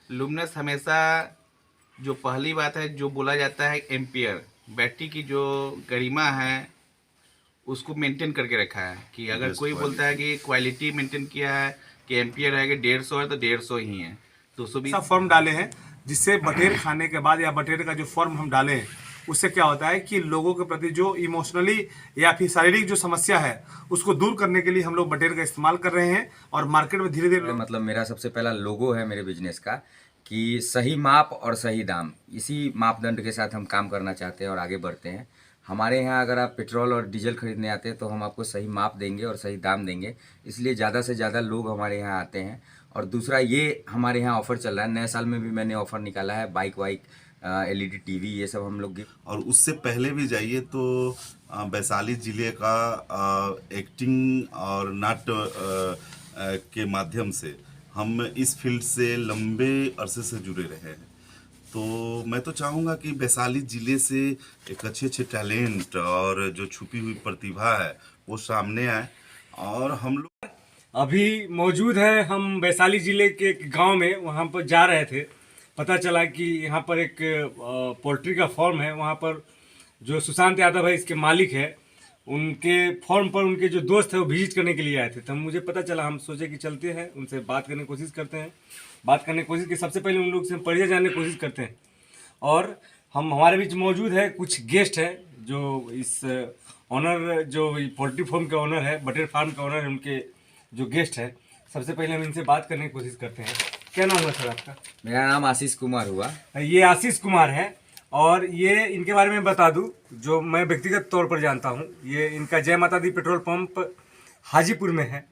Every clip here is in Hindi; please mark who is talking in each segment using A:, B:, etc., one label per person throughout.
A: लुमिनस हमेशा जो पहली बात है जो बोला जाता है एम्पियर बैटरी की जो गरिमा है उसको मेंटेन करके रखा है कि अगर
B: बेस्ट
A: कोई बोलता है
B: क्वालिटी।
A: कि क्वालिटी मेंटेन किया है कि एम्पियर है कि 150 है तो 150 ही है। 220
C: ऐसा फॉर्म डाले हैं जिससे बटेर खाने के बाद या बटेर का जो फॉर्म हम डाले हैं उससे क्या होता है कि लोगों के प्रति जो इमोशनली या फिर शारीरिक जो समस्या है उसको दूर करने के लिए हम लोग बटेर का इस्तेमाल कर रहे हैं और मार्केट में धीरे धीरे
D: मतलब मेरा सबसे पहला लोगो है मेरे बिजनेस का कि सही माप और सही दाम, इसी मापदंड के साथ हम काम करना चाहते हैं और आगे बढ़ते हैं। हमारे यहाँ अगर आप पेट्रोल और डीजल खरीदने आते हैं तो हम आपको सही माप देंगे और सही दाम देंगे, इसलिए ज़्यादा से ज़्यादा लोग हमारे यहाँ आते हैं। और दूसरा ये हमारे यहाँ ऑफ़र चल रहा है, नए साल में भी मैंने ऑफ़र निकाला है, बाइक वाइक, एलईडी टीवी, ये सब हम लोग गिफ्ट।
B: और उससे पहले भी जाइए तो वैशाली जिले का एक्टिंग और नाट्य के माध्यम से हम इस फील्ड से लंबे अरसे से जुड़े रहे हैं। तो मैं तो चाहूँगा कि वैशाली जिले से एक अच्छे अच्छे टैलेंट और जो छुपी हुई प्रतिभा है वो सामने आए और हम लोग
C: अभी मौजूद है हम वैशाली जिले के एक गांव में। वहां पर जा रहे थे, पता चला कि यहाँ पर एक पोल्ट्री का फार्म है। वहां पर जो सुशांत यादव है इसके मालिक है, उनके फॉर्म पर उनके जो दोस्त है वो विजिट करने के लिए आए थे। तो मुझे पता चला, हम सोचे कि चलते हैं उनसे बात करने की कोशिश करते हैं। बात करने की कोशिश की, सबसे पहले उन लोग से हम परिचय जानने की कोशिश करते हैं। और हम हमारे बीच मौजूद है कुछ गेस्ट है जो इस ऑनर, जो पोल्ट्री फार्म के ऑनर है, बटेर फार्म के ऑनर है, उनके जो गेस्ट है। सबसे पहले हम इनसे बात करने की कोशिश करते हैं। क्या नाम है सर आपका?
D: मेरा नाम आशीष कुमार हुआ।
C: ये आशीष कुमार है। और ये इनके बारे में बता दूं, जो मैं व्यक्तिगत तौर पर जानता हूं, ये इनका जय माता दी पेट्रोल पंप हाजीपुर में है।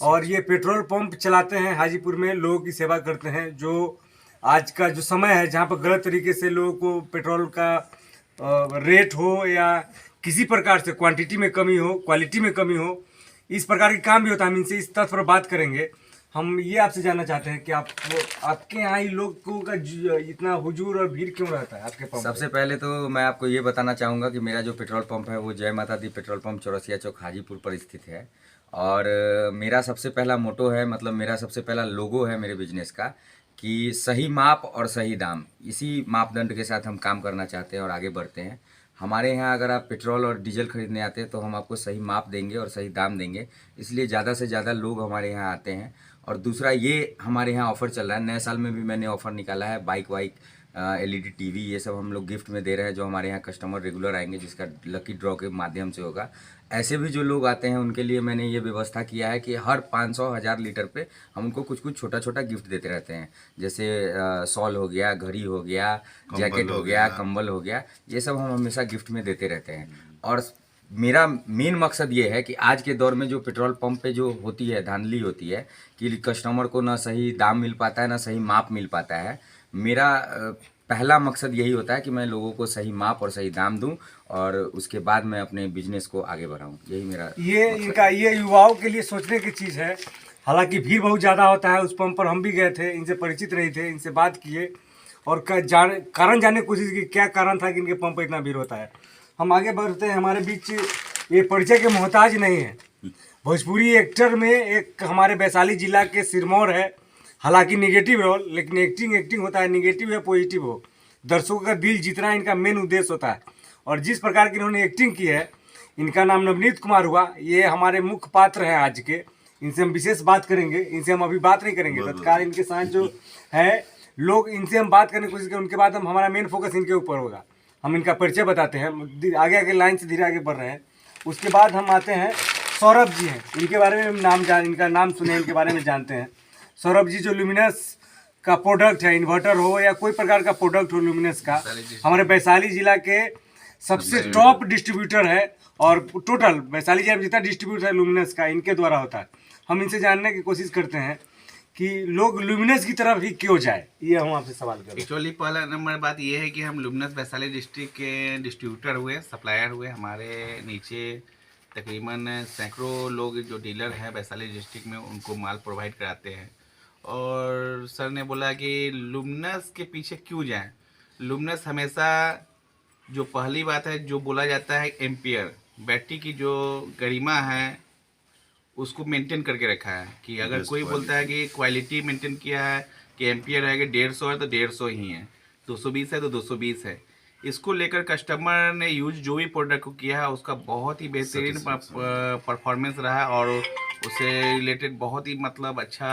C: और ये पेट्रोल पंप चलाते हैं हाजीपुर में, लोगों की सेवा करते हैं। जो आज का जो समय है जहां पर गलत तरीके से लोगों को पेट्रोल का रेट हो या किसी प्रकार से क्वांटिटी में कमी हो, क्वालिटी में कमी हो, इस प्रकार के काम भी होता है। हम इनसे इस तथ्य पर बात करेंगे। हम ये आपसे जानना चाहते हैं कि आपके यहाँ ही लोगों का इतना हुजूर और भीड़ क्यों रहता है आपके पंप?
D: सबसे पहले तो मैं आपको ये बताना चाहूँगा कि मेरा जो पेट्रोल पंप है वो जय माता दी पेट्रोल पंप चौरसिया चौक हाजीपुर पर स्थित है। और मेरा सबसे पहला मोटो है, मतलब मेरा सबसे पहला लोगो है मेरे बिजनेस का कि सही माप और सही दाम, इसी मापदंड के साथ हम काम करना चाहते हैं और आगे बढ़ते हैं। हमारे यहाँ अगर आप पेट्रोल और डीजल खरीदने आते हैं तो हम आपको सही माप देंगे और सही दाम देंगे, इसलिए ज़्यादा से ज़्यादा लोग हमारे यहाँ आते हैं। और दूसरा ये हमारे यहाँ ऑफ़र चल रहा है, नए साल में भी मैंने ऑफ़र निकाला है, बाइक वाइक, एलईडी टीवी, ये सब हम लोग गिफ्ट में दे रहे हैं जो हमारे यहाँ कस्टमर रेगुलर आएंगे, जिसका लकी ड्रॉ के माध्यम से होगा। ऐसे भी जो लोग आते हैं उनके लिए मैंने ये व्यवस्था किया है कि हर 500-1000 लीटर पे हम उनको कुछ कुछ छोटा छोटा गिफ्ट देते रहते हैं, जैसे शॉल हो गया, घड़ी हो गया, जैकेट हो गया, कंबल हो गया, ये सब हम हमेशा गिफ्ट में देते रहते हैं। और मेरा मेन मकसद ये है कि आज के दौर में जो पेट्रोल पंप पे जो होती है धांधली होती है कि कस्टमर को ना सही दाम मिल पाता है ना सही माप मिल पाता है। मेरा पहला मकसद यही होता है कि मैं लोगों को सही माप और सही दाम दूं और उसके बाद मैं अपने बिजनेस को आगे बढ़ाऊं, यही मेरा
C: ये इनका ये युवाओं के लिए सोचने की चीज़ है। हालांकि भीड़ बहुत ज़्यादा होता है। उस पंप पर हम भी गए थे, इनसे परिचित रहे थे, इनसे बात किए और कारण जानने की कोशिश की क्या कारण था कि इनके पंप पर इतना भीड़ होता है। हम आगे बढ़ते हैं। हमारे बीच ये परिचय के मोहताज नहीं है, भोजपुरी एक्टर में एक हमारे वैशाली जिला के सिरमौर है। हालांकि निगेटिव रोल, लेकिन एक्टिंग होता है, निगेटिव या पॉजिटिव हो, दर्शकों का दिल जीतना इनका मेन उद्देश्य होता है। और जिस प्रकार की इन्होंने एक्टिंग की है, इनका नाम नवनीत कुमार हुआ। ये हमारे मुख्य पात्र हैं आज के। इनसे हम विशेष बात करेंगे। इनसे हम अभी बात नहीं करेंगे, तत्काल इनके साथ जो है लोग, इनसे हम बात करने की कोशिश करें। उनके बाद हम हमारा मेन फोकस इनके ऊपर होगा। हम इनका परिचय बताते हैं, आगे आगे लाइन से धीरे आगे बढ़ रहे हैं। उसके बाद हम आते हैं, सौरभ जी हैं, इनके बारे में हम इनका नाम सुने, इनके बारे में जानते हैं। सौरभ जी जो लुमिनस का प्रोडक्ट है, इन्वर्टर हो या कोई प्रकार का प्रोडक्ट हो लुमिनस का, हमारे वैशाली जिला के सबसे टॉप डिस्ट्रीब्यूटर है। और टोटल वैशाली जिला में जितना डिस्ट्रीब्यूटर है लुमिनस का, इनके द्वारा होता है। हम इनसे जानने की कोशिश करते हैं कि लोग लुमिनस की तरफ ही क्यों जाए। ये हम आपसे सवाल करें।
A: एक्चुअली पहला नंबर बात ये है कि हम लुमिनस वैशाली डिस्ट्रिक्ट के डिस्ट्रीब्यूटर हुए, सप्लायर हुए। हमारे नीचे तकरीबन सैकड़ों लोग जो डीलर हैं वैशाली डिस्ट्रिक्ट में, उनको माल प्रोवाइड कराते हैं। और सर ने बोला कि लुमिनस के पीछे क्यों जाएं। लुमिनस हमेशा जो पहली बात है जो बोला जाता है एम्पियर बैटरी की जो गरिमा है उसको मेंटेन करके रखा है कि अगर
B: Best
A: कोई बोलता है
B: quality।
A: कि क्वालिटी मेंटेन किया है कि एम्पियर है कि 150 है तो 150 ही है, 220 है तो 220 है। इसको लेकर कस्टमर ने यूज जो भी प्रोडक्ट को किया है उसका बहुत ही बेहतरीन
B: Satisfaction।
A: परफॉर्मेंस रहा और उससे रिलेटेड बहुत ही मतलब अच्छा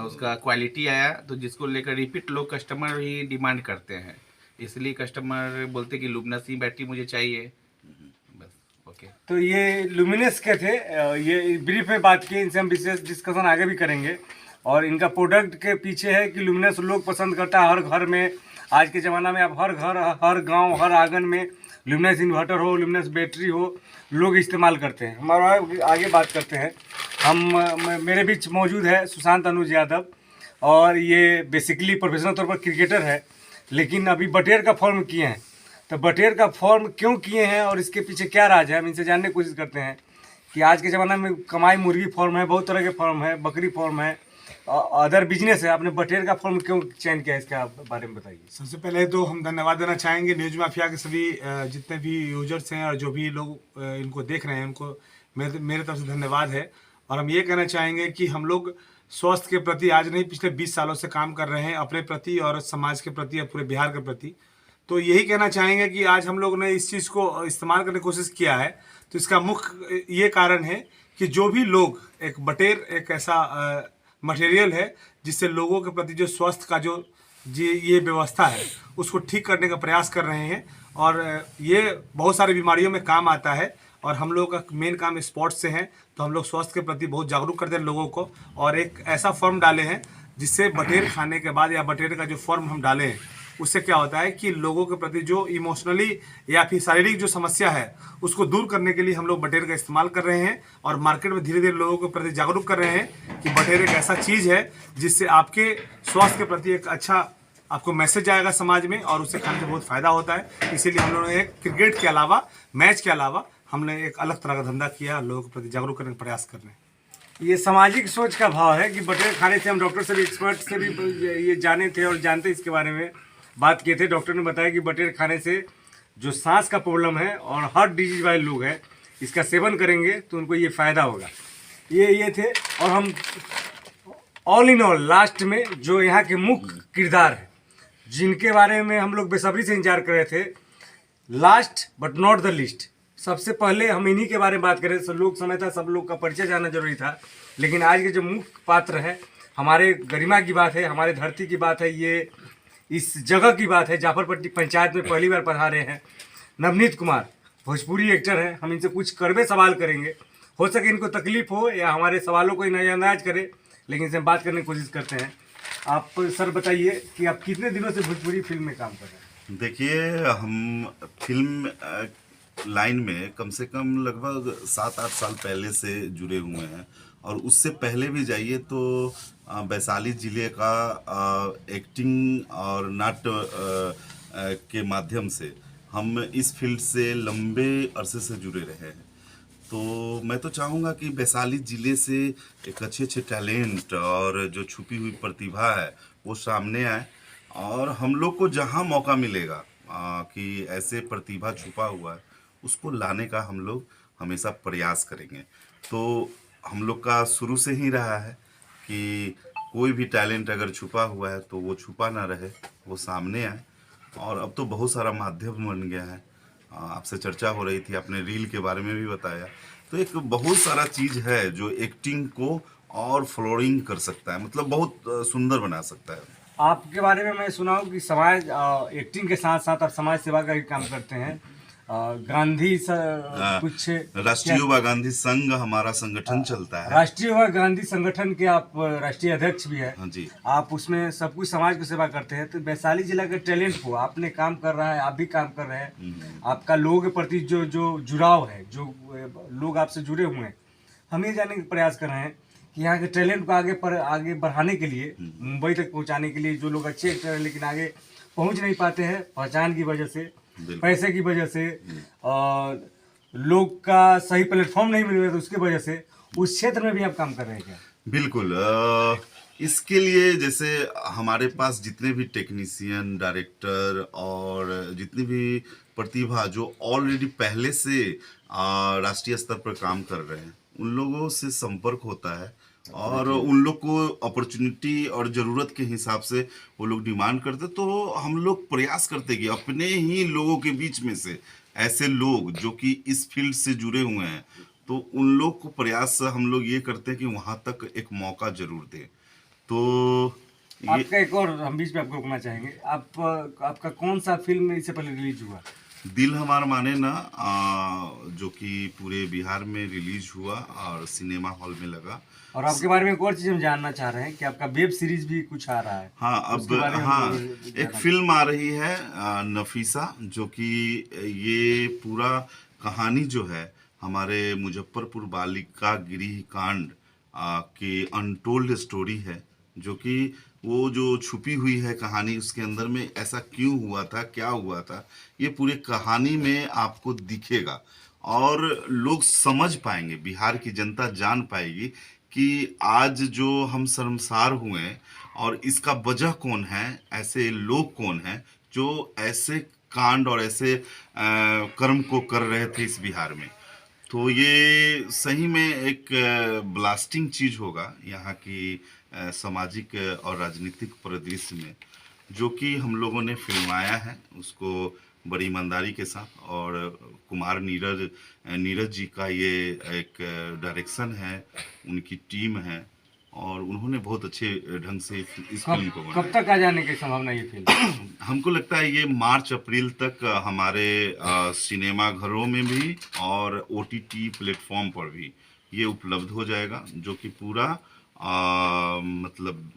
A: उसका क्वालिटी आया, तो जिसको लेकर रिपीट लोग कस्टमर ही डिमांड करते हैं, इसलिए कस्टमर बोलते कि लुमिनस ही बैटरी मुझे चाहिए। बस ओके।
C: तो ये लुमिनस के थे, ये ब्रीफ में बात की, इनसे हम विशेष डिस्कशन आगे भी करेंगे। और इनका प्रोडक्ट के पीछे है कि लुमिनस लोग पसंद करता है हर घर में। आज के ज़माना में आप हर घर, हर गांव, हर आंगन में लुमिनस इन्वर्टर हो, लुमिनस बैटरी हो, लोग इस्तेमाल करते हैं। हमारा आगे बात करते हैं मेरे बीच मौजूद है सुशांत अनुज यादव, और ये बेसिकली प्रोफेशनल तौर पर क्रिकेटर है, लेकिन अभी बटेर का फॉर्म किए हैं। तो बटेर का फॉर्म क्यों किए हैं और इसके पीछे क्या राज है, हम इनसे जानने की कोशिश करते हैं कि आज के ज़माने में कमाई मुर्गी फॉर्म है, बहुत तरह के फॉर्म है, बकरी फॉर्म है, अदर बिजनेस है, आपने बटेर का फॉर्म क्यों चयन किया, इसके बारे में बताइए।
E: सबसे पहले तो हम धन्यवाद देना चाहेंगे न्यूज माफिया के सभी जितने भी यूजर्स हैं और जो भी लोग इनको देख रहे हैं, उनको मेरे तरफ से धन्यवाद है। और हम ये कहना चाहेंगे कि हम लोग स्वास्थ्य के प्रति आज नहीं पिछले 20 सालों से काम कर रहे हैं, अपने प्रति और समाज के प्रति और पूरे बिहार के प्रति। तो यही कहना चाहेंगे कि आज हम लोग ने इस चीज़ को इस्तेमाल करने की कोशिश किया है, तो इसका मुख्य ये कारण है कि जो भी लोग, एक बटेर एक ऐसा मटेरियल है जिससे लोगों के प्रति जो स्वास्थ्य का जो ये व्यवस्था है उसको ठीक करने का प्रयास कर रहे हैं, और ये बहुत सारी बीमारियों में काम आता है। और हम लोगों का मेन काम स्पोर्ट्स से है, तो हम लोग स्वास्थ्य के प्रति बहुत जागरूक करते हैं लोगों को, और एक ऐसा फॉर्म डाले हैं जिससे बटेर खाने के बाद या बटेर का जो फॉर्म हम डाले हैं उससे क्या होता है कि लोगों के प्रति जो इमोशनली या फिर शारीरिक जो समस्या है उसको दूर करने के लिए हम लोग बटेर का इस्तेमाल कर रहे हैं, और मार्केट में धीरे धीरे लोगों के प्रति जागरूक कर रहे हैं कि बटेर एक ऐसा चीज़ है जिससे आपके स्वास्थ्य के प्रति एक अच्छा आपको मैसेज आएगा समाज में, और उससे खाने से बहुत फ़ायदा होता है। इसीलिए हम लोगों ने एक क्रिकेट के अलावा, मैच के अलावा हमने एक अलग तरह का धंधा किया, लोगों के प्रति जागरूक करने का प्रयास कर रहे हैं।
C: ये सामाजिक सोच का भाव है कि बटेर खाने से, हम डॉक्टर से भी, एक्सपर्ट से भी ये जाने थे और जानते इसके बारे में बात किए थे। डॉक्टर ने बताया कि बटेर खाने से जो सांस का प्रॉब्लम है और हार्ट डिजीज वाले लोग हैं, इसका सेवन करेंगे तो उनको ये फ़ायदा होगा। ये थे, और हम ऑल इन ऑल लास्ट में जो यहाँ के मुख्य किरदार हैं जिनके बारे में हम लोग बेसब्री से इंतजार कर रहे थे, last but not the list, सबसे पहले हम इन्हीं के बारे में बात करें। सब लोग समय था, सब लोग का परिचय जानना जरूरी था, लेकिन आज के जो मुख्य पात्र है, हमारे गरिमा की बात है, हमारे धरती की बात है, ये इस जगह की बात है, जाफरपट्टी पंचायत में पहली बार पधारे हैं नवनीत कुमार, भोजपुरी एक्टर हैं। हम इनसे कुछ कड़वे सवाल करेंगे, हो सके इनको तकलीफ हो या हमारे सवालों को नज़रअंदाज करें, लेकिन इनसे बात करने की कोशिश करते हैं। आप सर बताइए कि आप कितने दिनों से भोजपुरी फिल्म में काम कर रहे हैं।
B: देखिए, हम फिल्म लाइन में कम से कम लगभग 7-8 साल पहले से जुड़े हुए हैं, और उससे पहले भी जाइए तो वैशाली जिले का एक्टिंग और नाट्य के माध्यम से हम इस फील्ड से लंबे अरसे से जुड़े रहे हैं। तो मैं तो चाहूँगा कि वैशाली ज़िले से एक अच्छे टैलेंट और जो छुपी हुई प्रतिभा है वो सामने आए, और हम लोग को जहाँ मौका मिलेगा कि ऐसे प्रतिभा छुपा हुआ है उसको लाने का हम लोग हमेशा प्रयास करेंगे। तो हम लोग का शुरू से ही रहा है कि कोई भी टैलेंट अगर छुपा हुआ है तो वो छुपा ना रहे, वो सामने आए। और अब तो बहुत सारा माध्यम बन गया है, आपसे चर्चा हो रही थी, आपने रील के बारे में भी बताया, तो एक बहुत सारा चीज़ है जो एक्टिंग को और फ्लोरिंग कर सकता है, मतलब बहुत सुंदर बना सकता है।
C: आपके बारे में मैं सुना हूँ कि समाज एक्टिंग के साथ साथ आप समाज सेवा का भी काम करते हैं। गांधी कुछ
B: राष्ट्रीय युवा गांधी संघ हमारा संगठन चलता है।
C: राष्ट्रीय युवा गांधी संगठन के आप राष्ट्रीय अध्यक्ष भी है।
B: हाँ जी।
C: आप उसमें सब कुछ समाज की सेवा करते हैं। तो वैशाली जिला के टैलेंट को आपने काम कर रहा है, आप भी काम कर रहे हैं, आपका लोगों के प्रति जो जुड़ाव है, जो लोग आपसे जुड़े हुए हैं, हम ये जानने का प्रयास कर रहे हैं कि यहाँ के टैलेंट को आगे बढ़ाने के लिए, मुंबई तक पहुँचाने के लिए, जो लोग अच्छे एक्टर हैं लेकिन आगे पहुँच नहीं पाते हैं पहचान की वजह से, पैसे की वजह से, और लोग का सही प्लेटफॉर्म नहीं मिल रहा तो उसकी वजह से, उस क्षेत्र में भी आप काम कर रहे हैं क्या?
B: बिल्कुल। इसके लिए जैसे हमारे पास जितने भी टेक्नीशियन, डायरेक्टर और जितनी भी प्रतिभा जो ऑलरेडी पहले से राष्ट्रीय स्तर पर काम कर रहे हैं, उन लोगों से संपर्क होता है और उन लोग को अपॉर्चुनिटी और ज़रूरत के हिसाब से वो लोग डिमांड करते, तो हम लोग प्रयास करते कि अपने ही लोगों के बीच में से ऐसे लोग जो कि इस फील्ड से जुड़े हुए हैं, तो उन लोग को प्रयास हम लोग ये करते हैं कि वहाँ तक एक मौका जरूर दें। तो ये
C: आपका एक और, हम बीच में आपको रोकना चाहेंगे, आपका कौन सा फिल्म इससे पहले रिलीज हुआ?
B: दिल हमार माने ना, जो कि पूरे बिहार में रिलीज हुआ और सिनेमा हॉल में लगा।
C: और आपके बारे में एक और चीज़ हम जानना चाह रहे हैं कि आपका वेब सीरीज भी कुछ आ रहा है।
B: हाँ, अब
C: उसके बारे में
B: हाँ
C: हमको
B: एक
C: जानना
B: फिल्म आ रही है नफीसा, जो कि ये पूरा कहानी जो है हमारे मुजफ्फरपुर बालिका गृह कांड की अनटोल्ड स्टोरी है, जो कि वो जो छुपी हुई है कहानी, उसके अंदर में ऐसा क्यों हुआ था, क्या हुआ था, ये पूरे कहानी में आपको दिखेगा और लोग समझ पाएंगे, बिहार की जनता जान पाएगी कि आज जो हम शर्मसार हुए हैं और इसका वजह कौन है, ऐसे लोग कौन हैं जो ऐसे कांड और ऐसे कर्म को कर रहे थे इस बिहार में। तो ये सही में एक ब्लास्टिंग चीज होगा यहाँ की सामाजिक और राजनीतिक परिदृश्य में, जो कि हम लोगों ने फिल्माया है उसको बड़ी ईमानदारी के साथ। और कुमार नीरज जी का ये एक डायरेक्शन है, उनकी टीम है और उन्होंने बहुत अच्छे ढंग से इस फिल्म को
C: कब तक आ जाने की संभावना ये फिल्म?
B: हमको लगता है ये मार्च अप्रैल तक हमारे सिनेमा घरों में भी और ओटीटी प्लेटफॉर्म पर भी ये उपलब्ध हो जाएगा, जो कि पूरा मतलब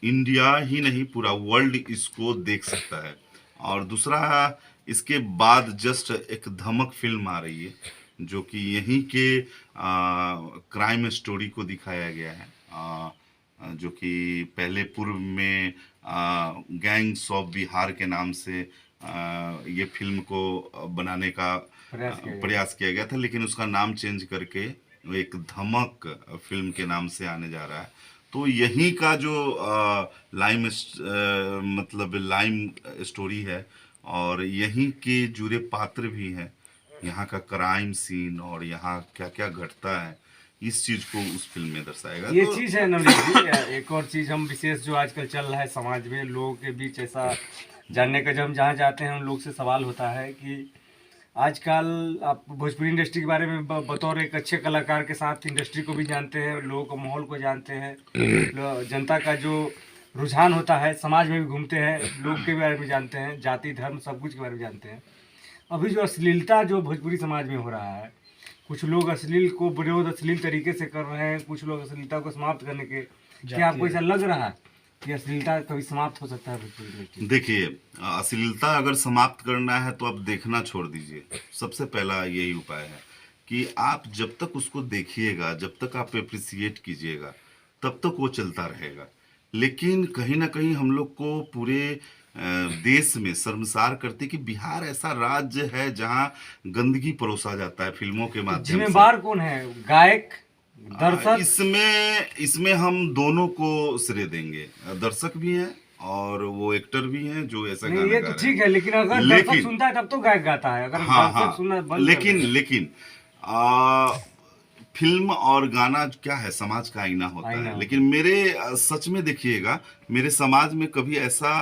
B: इंडिया ही नहीं पूरा वर्ल्ड इसको देख सकता है। और दूसरा, इसके बाद जस्ट एक धमक फिल्म आ रही है, जो कि यहीं के क्राइम स्टोरी को दिखाया गया है, जो कि पहले पूर्व में गैंग्स ऑफ बिहार के नाम से ये फिल्म को बनाने का प्रयास किया गया था, लेकिन उसका नाम चेंज करके एक धमक फिल्म के नाम से आने जा रहा है। तो यहीं का जो लाइम स्टोरी है और यहीं के जुड़े पात्र भी हैं, यहाँ का क्राइम सीन और यहाँ क्या क्या घटता है, इस चीज को उस फिल्म में दर्शाएगा।
C: ये
B: तो
C: चीज है नवनीत जी, एक और चीज हम विशेष जो आजकल चल रहा है समाज में, लोगों के बीच ऐसा जानने का, जब हम जहाँ जाते हैं उन लोग से सवाल होता है कि आजकल आप भोजपुरी इंडस्ट्री के बारे में बतौर एक अच्छे कलाकार के साथ इंडस्ट्री को भी जानते हैं, लोगों को माहौल को जानते हैं, जनता का जो रुझान होता है, समाज में भी घूमते हैं, लोग के बारे में जानते हैं, जाति धर्म सब कुछ के बारे में जानते हैं। अभी जो अश्लीलता जो भोजपुरी समाज में हो रहा है, कुछ लोग अश्लील को विरोध अश्लील तरीके से कर रहे हैं, कुछ लोग अश्लीलता को समाप्त करने के, क्या आपको ऐसा लग रहा है कि अश्लीलता कभी समाप्त हो सकता है भोजपुरी इंडस्ट्री?
B: देखिए, अश्लीलता अगर समाप्त करना है तो आप देखना छोड़ दीजिए। सबसे पहला यही उपाय है कि आप जब तक उसको देखिएगा, जब तक आप अप्रिसिएट कीजिएगा, तब तक वो चलता रहेगा। लेकिन कहीं ना कहीं हम लोग को पूरे देश में शर्मसार करते कि बिहार ऐसा राज्य है जहां गंदगी परोसा जाता है फिल्मों के माध्यम से।
C: जिम्मेवार कौन है, गायक, दर्शक?
B: इसमें हम दोनों को श्रेय देंगे, दर्शक भी हैं और वो एक्टर भी हैं जो ऐसा
C: नहीं,
B: गाना
C: ये
B: गा
C: तो
B: रहे हैं।
C: ठीक है, लेकिन अगर दर्शक सुनता है तब तो गायक गाता है, अगर
B: हाँ
C: दर्शक सुनना बंद
B: लेकिन फिल्म और गाना क्या है, समाज का आईना होता है। लेकिन मेरे सच में देखिएगा, मेरे समाज में कभी ऐसा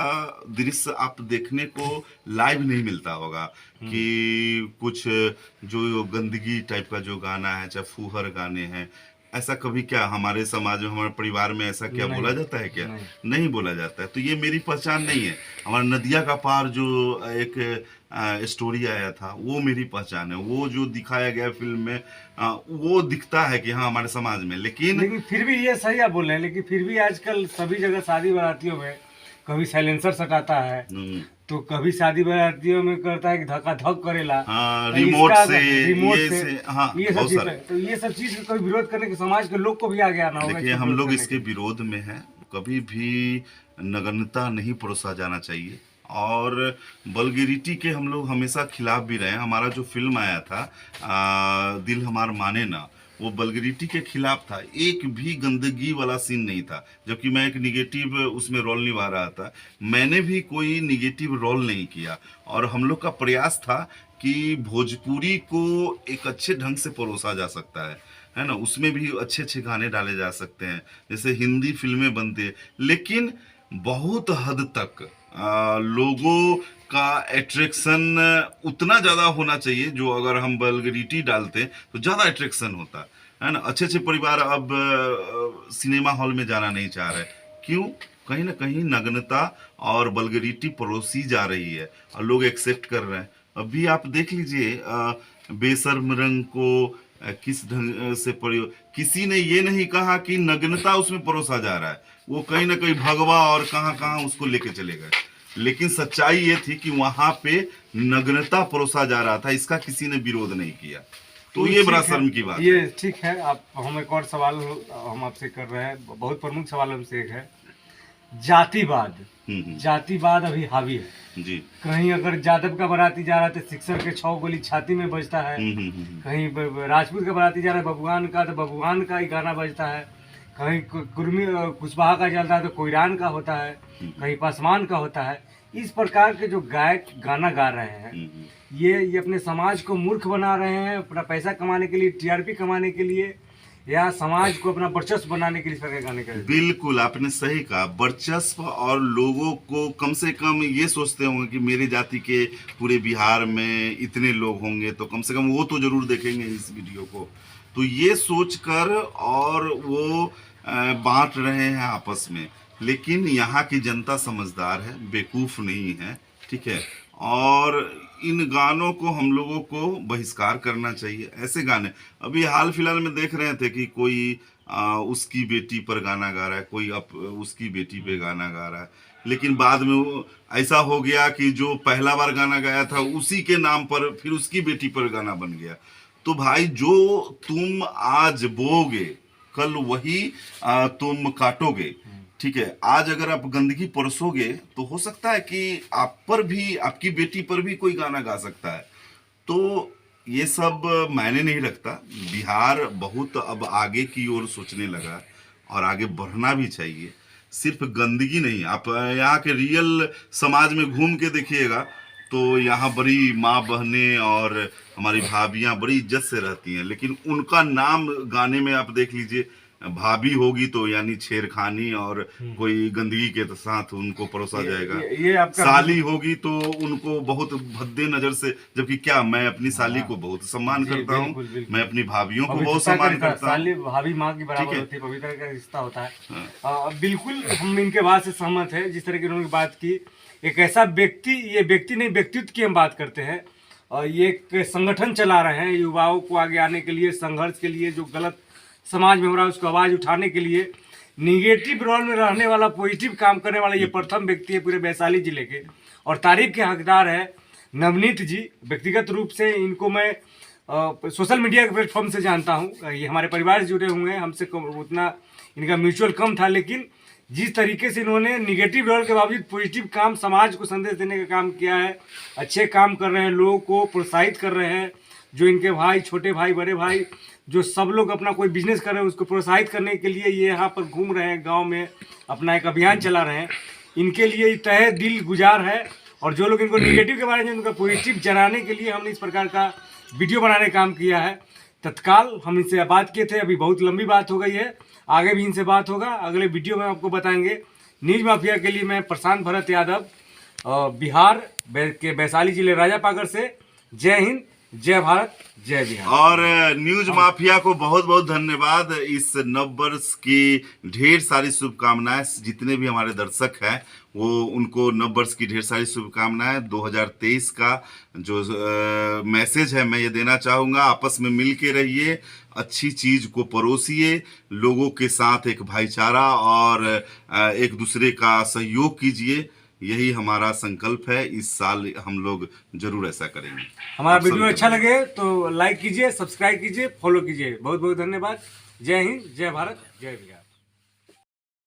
B: दृश्य आप देखने को लाइव नहीं मिलता होगा कि कुछ जो गंदगी टाइप का जो गाना है, चाहे फूहर गाने हैं, ऐसा कभी क्या हमारे समाज में, हमारे परिवार में ऐसा क्या बोला जाता है क्या? नहीं बोला जाता है। तो ये मेरी पहचान नहीं है। हमारा नदिया का पार जो एक स्टोरी आया था, वो मेरी पहचान है। वो जो दिखाया गया फिल्म में वो दिखता है कि हाँ हमारे समाज में। लेकिन
C: फिर भी ये सही आप बोल रहे हैं, लेकिन फिर भी आजकल सभी जगह शादी बारातियों में कभी साइलेंसर सटाता है, तो कभी शादी बारातियों में करता है कि धक्का धक करेला,
B: रिमोट से
C: हाँ, ये सब चीज। तो ये सब चीज का कोई विरोध करने के समाज के लोग को भी आगे आना होगा।
B: देखिए, हम लोग इसके विरोध में हैं। कभी भी नगण्यता नहीं परोसा जाना चाहिए और वल्गैरिटी के हम लोग हमेशा खिलाफ भी रहे हैं। हमारा जो फिल्म आया था दिल हमार माने ना, वो वल्गैरिटी के खिलाफ था। एक भी गंदगी वाला सीन नहीं था, जबकि मैं एक निगेटिव उसमें रोल निभा रहा था। मैंने भी कोई निगेटिव रोल नहीं किया और हम लोग का प्रयास था कि भोजपुरी को एक अच्छे ढंग से परोसा जा सकता है है ना, उसमें भी अच्छे अच्छे गाने डाले जा सकते हैं, जैसे हिंदी फिल्में बनती है, लेकिन बहुत हद तक लोगों का अट्रैक्शन उतना ज़्यादा होना चाहिए जो अगर हम वल्गैरिटी डालते हैं तो ज़्यादा अट्रैक्शन होता है ना। अच्छे अच्छे परिवार अब सिनेमा हॉल में जाना नहीं चाह रहे, क्यों? कहीं ना कहीं नग्नता और वल्गैरिटी परोसी जा रही है और लोग एक्सेप्ट कर रहे हैं। अभी आप देख लीजिए बेशर्म रंग को किस ढंग से प्रयोग, किसी ने ये नहीं कहा कि नग्नता उसमें परोसा जा रहा है, वो कहीं ना कहीं भगवा और कहाँ कहाँ उसको लेके चले गए, लेकिन सच्चाई ये थी कि वहां पे नग्नता परोसा जा रहा था, इसका किसी ने विरोध नहीं किया। तो ये बड़ा शर्म की बात है।
C: ये ठीक है। आप हम एक और सवाल हम आपसे कर रहे हैं, बहुत प्रमुख सवाल हमसे एक है, जातिवाद। जातिवाद अभी हावी है
B: जी।
C: कहीं अगर यादव का बाराती जा रहा है तो सिक्सर के 6 गोली छाती में बजता है, कहीं राजपूत का बाराती जा रहा है बबुआन का तो बबुआन का ही गाना बजता है, कहीं कुर्मी कुशवाहा का चलता है तो कोयरान का होता है, कहीं पासवान का होता है। इस प्रकार के जो गायक गाना गा रहे हैं ये अपने समाज को मूर्ख बना रहे हैं, अपना पैसा कमाने के लिए, टीआरपी कमाने के लिए, या समाज को अपना वर्चस्व बनाने के लिए इस प्रकार गाने का।
B: बिल्कुल आपने सही कहा, वर्चस्व, और लोगों को कम से कम ये सोचते होंगे कि मेरी जाति के पूरे बिहार में इतने लोग होंगे तो कम से कम वो तो जरूर देखेंगे इस वीडियो को, तो ये सोचकर और वो बांट रहे हैं आपस में। लेकिन यहाँ की जनता समझदार है, बेवकूफ नहीं है, ठीक है, और इन गानों को हम लोगों को बहिष्कार करना चाहिए। ऐसे गाने अभी हाल फिलहाल में देख रहे थे कि कोई उसकी बेटी पर गाना गा रहा है, कोई उसकी बेटी पे गाना गा रहा है, लेकिन बाद में ऐसा हो गया कि जो पहला बार गाना गाया था उसी के नाम पर फिर उसकी बेटी पर गाना बन गया। तो भाई जो तुम आज बोओगे कल वही तुम काटोगे, ठीक है। आज अगर आप गंदगी परसोगे तो हो सकता है कि आप पर भी, आपकी बेटी पर भी कोई गाना गा सकता है। तो ये सब मायने नहीं रखता। बिहार बहुत अब आगे की ओर सोचने लगा और आगे बढ़ना भी चाहिए। सिर्फ गंदगी नहीं, आप यहाँ के रियल समाज में घूम के देखिएगा तो यहाँ बड़ी माँ बहनें और हमारी भाभियाँ बड़ी इज्जत से रहती हैं, लेकिन उनका नाम गाने में आप देख लीजिए, भाभी होगी तो यानी छेड़खानी और कोई गंदगी के साथ उनको परोसा जाएगा।
C: ये आपका
B: साली होगी तो उनको बहुत भद्दे नजर से, जबकि क्या मैं अपनी साली को बहुत सम्मान करता हूँ, मैं अपनी भाभियों को बहुत सम्मान करता हूँ।
C: साली भाभी माँ की बराबर होती है, पवित्र का रिश्ता होता है। बिल्कुल हम इनके बात से सहमत है, जिस तरह की उन्होंने बात की। एक ऐसा व्यक्ति, ये व्यक्ति नहीं व्यक्तित्व की हम बात करते हैं, और ये एक संगठन चला रहे हैं युवाओं को आगे आने के लिए, संघर्ष के लिए, जो गलत समाज में हो रहा है उसको आवाज़ उठाने के लिए। निगेटिव रोल में रहने वाला, पॉजिटिव काम करने वाला ये प्रथम व्यक्ति है पूरे वैशाली जिले के, और तारीफ के हकदार है नवनीत जी। व्यक्तिगत रूप से इनको मैं सोशल मीडिया के प्लेटफॉर्म से जानता हूँ, ये हमारे परिवार से जुड़े हुए हैं, हमसे उतना इनका म्यूचुअल कम था, लेकिन जिस तरीके से इन्होंने निगेटिव रोल के बावजूद पॉजिटिव काम, समाज को संदेश देने का काम किया है, अच्छे काम कर रहे हैं, लोगों को प्रोत्साहित कर रहे हैं। जो इनके भाई, छोटे भाई, बड़े भाई, जो सब लोग अपना कोई बिजनेस कर रहे हैं उसको प्रोत्साहित करने के लिए ये यहाँ पर घूम रहे हैं, गांव में अपना एक अभियान चला रहे हैं। इनके लिए तहे दिल गुजार है, और जो लोग इनको निगेटिव के बारे में उनका पॉजिटिव जनाने के लिए हमने इस प्रकार का वीडियो बनाने का काम किया है। तत्काल हम इनसे बात किए थे, अभी बहुत लंबी बात हो गई है, आगे भी इनसे बात होगा, अगले वीडियो में आपको बताएंगे। न्यूज माफिया के लिए मैं प्रशांत भरत यादव, बिहार के वैशाली जिले राजापाकर से। जय हिंद, जय भारत, जय बिहार।
B: और न्यूज माफिया को बहुत बहुत धन्यवाद। इस नव वर्ष की ढेर सारी शुभकामनाएं, जितने भी हमारे दर्शक हैं वो उनको नव वर्ष की ढेर सारी शुभकामनाएं। 2023 का जो मैसेज है मैं ये देना चाहूँगा, आपस में मिल के रहिए, अच्छी चीज को परोसिए, लोगों के साथ एक भाईचारा और एक दूसरे का सहयोग कीजिए, यही हमारा संकल्प है। इस साल हम लोग जरूर ऐसा करेंगे।
C: हमारा वीडियो अच्छा लगे तो लाइक कीजिए, सब्सक्राइब कीजिए, फॉलो कीजिए। बहुत बहुत धन्यवाद। जय हिंद, जय भारत, जय बिहार।